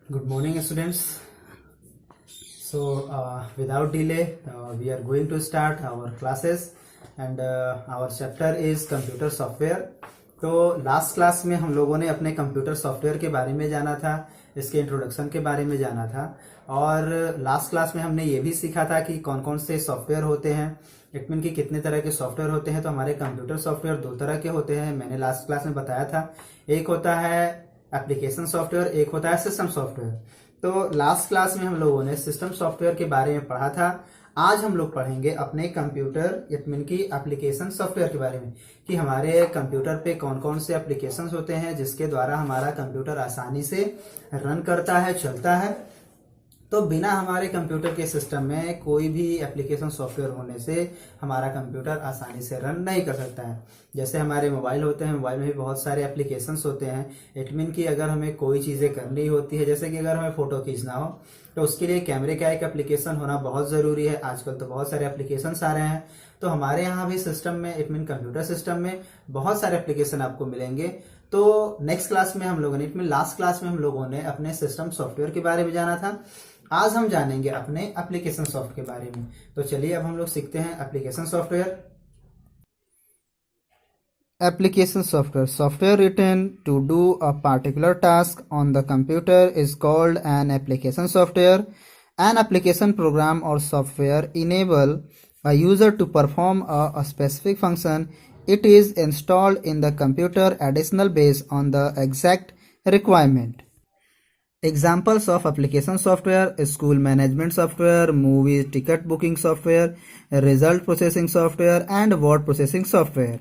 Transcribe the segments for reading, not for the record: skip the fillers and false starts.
Good morning, students. So, without delay, we are going to start our classes, and our chapter is computer software. तो last class में हम लोगों ने अपने computer software के बारे में जाना था, इसके इंट्रोडक्शन के बारे में जाना था, और लास्ट क्लास में हमने ये भी सीखा था कि कौन कौन से सॉफ्टवेयर होते हैं, इट मीन कि कितने तरह के सॉफ्टवेयर होते हैं। तो हमारे कंप्यूटर सॉफ्टवेयर दो तरह के होते हैं, मैंने लास्ट क्लास में बताया था। एक होता है एप्लीकेशन सॉफ्टवेयर, एक होता है सिस्टम सॉफ्टवेयर। तो लास्ट क्लास में हम लोगों ने सिस्टम सॉफ्टवेयर के बारे में पढ़ा था। आज हम लोग पढ़ेंगे अपने कंप्यूटर इट मीन की एप्लीकेशन सॉफ्टवेयर के बारे में, कि हमारे कंप्यूटर पे कौन कौन से एप्लीकेशंस होते हैं जिसके द्वारा हमारा कंप्यूटर आसानी से रन करता है, चलता है। तो बिना हमारे कंप्यूटर के सिस्टम में कोई भी एप्लीकेशन सॉफ्टवेयर होने से हमारा कंप्यूटर आसानी से रन नहीं कर सकता है। जैसे हमारे मोबाइल होते हैं, मोबाइल में भी बहुत सारे एप्लीकेशंस होते हैं। इट मीन कि अगर हमें कोई चीज़ें करनी होती है, जैसे कि अगर हमें फोटो खींचना हो तो उसके लिए कैमरे का एक एप्लीकेशन होना बहुत ज़रूरी है। आजकल तो बहुत सारे एप्लीकेशंस आ रहे हैं। तो हमारे यहाँ भी सिस्टम में इट मीन कंप्यूटर सिस्टम में बहुत सारे एप्लीकेशन आपको मिलेंगे। तो नेक्स्ट क्लास में हम लोगों ने इट मीन लास्ट क्लास में हम लोगों ने अपने सिस्टम सॉफ्टवेयर के बारे में जाना था। आज हम जानेंगे अपने एप्लीकेशन सॉफ्ट के बारे में। तो चलिए अब हम लोग सीखते हैं application software. Application software. Software written to do a particular task on the computer is called an application software. An application program or software enable a user to perform a specific function. It is installed in the computer additional based on the exact requirement. Examples of application software: school management software, movie ticket booking software, result processing software, and word processing software.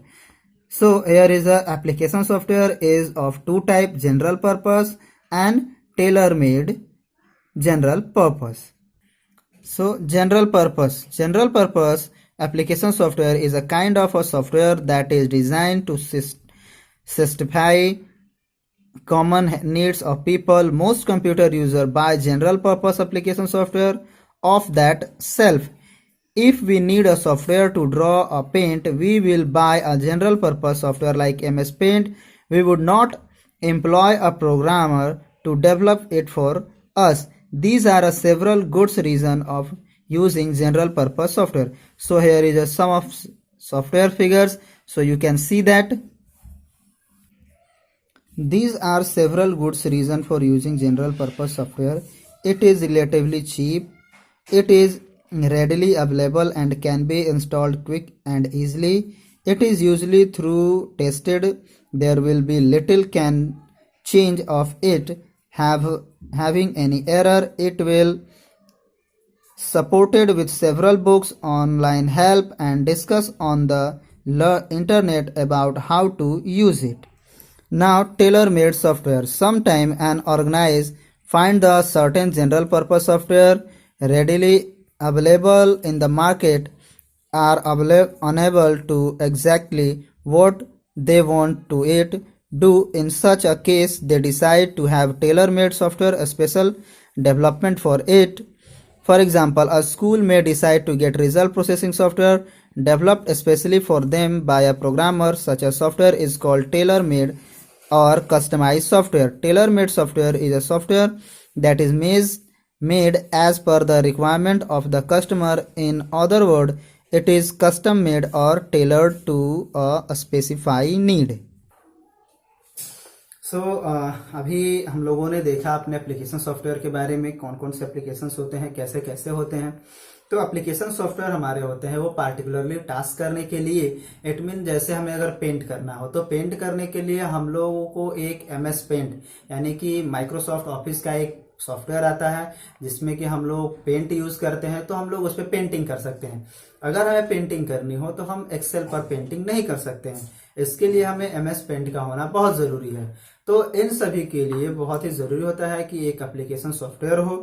So here is a application software is of two type: general purpose and tailor-made general purpose. So general purpose application software is a kind of a software that is designed to satisfy common needs of people. Most computer user buy general purpose application software of that self. If we need a software to draw or paint, we will buy a general purpose software like MS Paint. We would not employ a programmer to develop it for us. These are several good reasons of using general purpose software. So here is a sum of software figures, so you can see that these are several good reasons for using general purpose software. It is relatively cheap. It is readily available and can be installed quick and easily. It is usually through tested. There will be little can change of it having any error. It will supported with several books, online help, and discuss on the internet about how to use it. Now, tailor-made software. Sometime an organization find the certain general purpose software readily available in the market are unable to exactly what they want to it do. In such a case, they decide to have tailor-made software, a special development for it. For example, a school may decide to get result processing software developed especially for them by a programmer. Such a software is called tailor-made or customized software. Tailor-made software is a software that is made as per the requirement of the customer. In other words, it is custom made or tailored to a specified need. सो अभी हम लोगों ने देखा अपने application software के बारे में, कौन कौन से एप्लीकेशंस होते हैं, कैसे कैसे होते हैं। तो एप्लीकेशन सॉफ्टवेयर हमारे होते हैं वो पार्टिकुलरली टास्क करने के लिए। इट मीन जैसे हमें अगर पेंट करना हो तो पेंट करने के लिए हम लोगों को एक MS पेंट यानी कि माइक्रोसॉफ्ट ऑफिस का एक सॉफ्टवेयर आता है जिसमें कि हम लोग पेंट यूज करते हैं, तो हम लोग उस पर पेंटिंग कर सकते हैं। अगर हमें पेंटिंग करनी हो तो हम एक्सेल पर पेंटिंग नहीं कर सकते हैं, इसके लिए हमें MS पेंट का होना बहुत जरूरी है। तो इन सभी के लिए बहुत ही जरूरी होता है कि एक एप्लीकेशन सॉफ्टवेयर हो।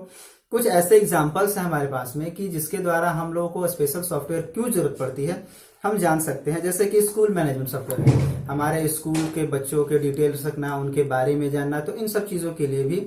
कुछ ऐसे एग्जांपल्स हैं हमारे पास में कि जिसके द्वारा हम लोगों को स्पेशल सॉफ्टवेयर क्यों जरूरत पड़ती है हम जान सकते हैं। जैसे कि स्कूल मैनेजमेंट सॉफ्टवेयर है, हमारे स्कूल के बच्चों के डिटेल्स रखना, उनके बारे में जानना, तो इन सब चीजों के लिए भी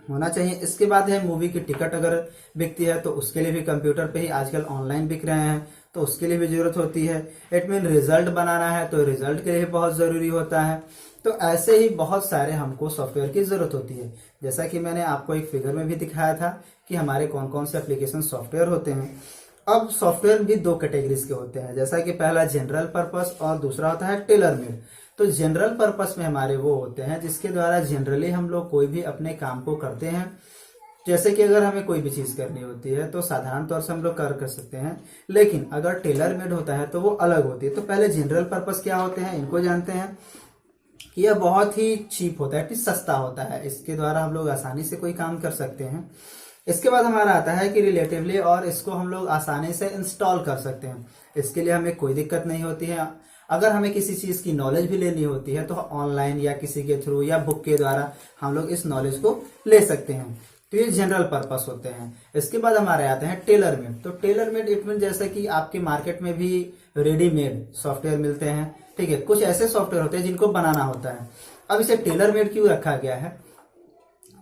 होना चाहिए। इसके बाद है मूवी की टिकट अगर बिकती है तो उसके लिए भी कंप्यूटर पे ही आजकल ऑनलाइन बिक रहे हैं, तो उसके लिए भी जरूरत होती है। इट मीन रिजल्ट बनाना है तो रिजल्ट के लिए बहुत जरूरी होता है। तो ऐसे ही बहुत सारे हमको सॉफ्टवेयर की जरूरत होती है। जैसा कि मैंने आपको एक फिगर में भी दिखाया था कि हमारे कौन कौन से एप्लीकेशन सॉफ्टवेयर होते हैं। अब सॉफ्टवेयर भी दो कैटेगरीज के होते हैं, जैसा कि पहला जनरल पर्पस और दूसरा होता है टेलर मेड। तो जनरल पर्पस में हमारे वो होते हैं जिसके द्वारा जनरली हम लोग कोई भी अपने काम को करते हैं। जैसे कि अगर हमें कोई भी चीज करनी होती है तो साधारण तौर से हम लोग कर सकते हैं, लेकिन अगर टेलर मेड होता है तो वो अलग होती है। तो पहले जनरल पर्पस क्या होते हैं इनको जानते हैं कि यह बहुत ही चीप होता है, सस्ता होता है, इसके द्वारा हम लोग आसानी से कोई काम कर सकते हैं। इसके बाद हमारा आता है कि रिलेटिवली, और इसको हम लोग आसानी से इंस्टॉल कर सकते हैं। इसके लिए हमें कोई दिक्कत नहीं होती है। अगर हमें किसी चीज की नॉलेज भी लेनी होती है तो ऑनलाइन या किसी के थ्रू या बुक के द्वारा हम लोग इस नॉलेज को ले सकते हैं। तो ये जनरल पर्पस होते हैं। इसके बाद हमारे आते हैं टेलर मेड। तो टेलर मेड इट मीन जैसे कि आपके मार्केट में भी रेडीमेड सॉफ्टवेयर मिलते हैं, ठीक है, कुछ ऐसे सॉफ्टवेयर होते हैं जिनको बनाना होता है। अब इसे टेलर मेड क्यों रखा गया है?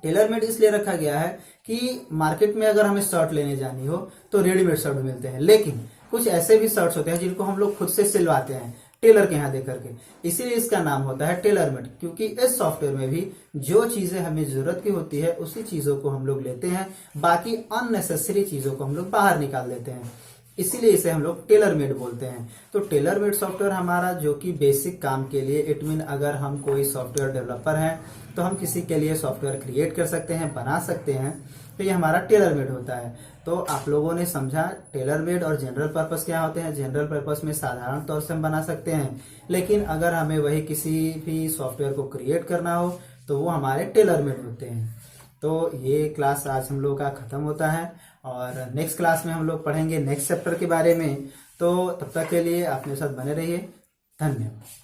टेलर मेड इसलिए रखा गया है कि मार्केट में अगर हमें शर्ट लेने जानी हो तो रेडीमेड शर्ट मिलते हैं, लेकिन कुछ ऐसे भी शर्ट्स होते हैं जिनको हम लोग खुद से सिलवाते हैं टेलर के यहाँ दे करके, इसीलिए इसका नाम होता है टेलर मेड। क्योंकि इस सॉफ्टवेयर में भी जो चीजें हमें जरूरत की होती है उसी चीजों को हम लोग लेते हैं, बाकी अननेसेसरी चीजों को हम लोग बाहर निकाल देते हैं, इसीलिए इसे हम लोग टेलर मेड बोलते हैं। तो टेलर मेड सॉफ्टवेयर हमारा जो कि बेसिक काम के लिए, इट मीन अगर हम कोई सॉफ्टवेयर डेवलपर हैं तो हम किसी के लिए सॉफ्टवेयर क्रिएट कर सकते हैं, बना सकते हैं, तो ये हमारा टेलर मेड होता है। तो आप लोगों ने समझा टेलर मेड और जनरल पर्पस क्या होते हैं। जनरल पर्पस में साधारण तौर से हम बना सकते हैं, लेकिन अगर हमें वही किसी भी सॉफ्टवेयर को क्रिएट करना हो तो वो हमारे टेलर मेड होते हैं। तो ये क्लास आज हम लोग का खत्म होता है और नेक्स्ट क्लास में हम लोग पढ़ेंगे नेक्स्ट चैप्टर के बारे में। तो तब तक के लिए आप मेरे साथ बने रहिए। धन्यवाद।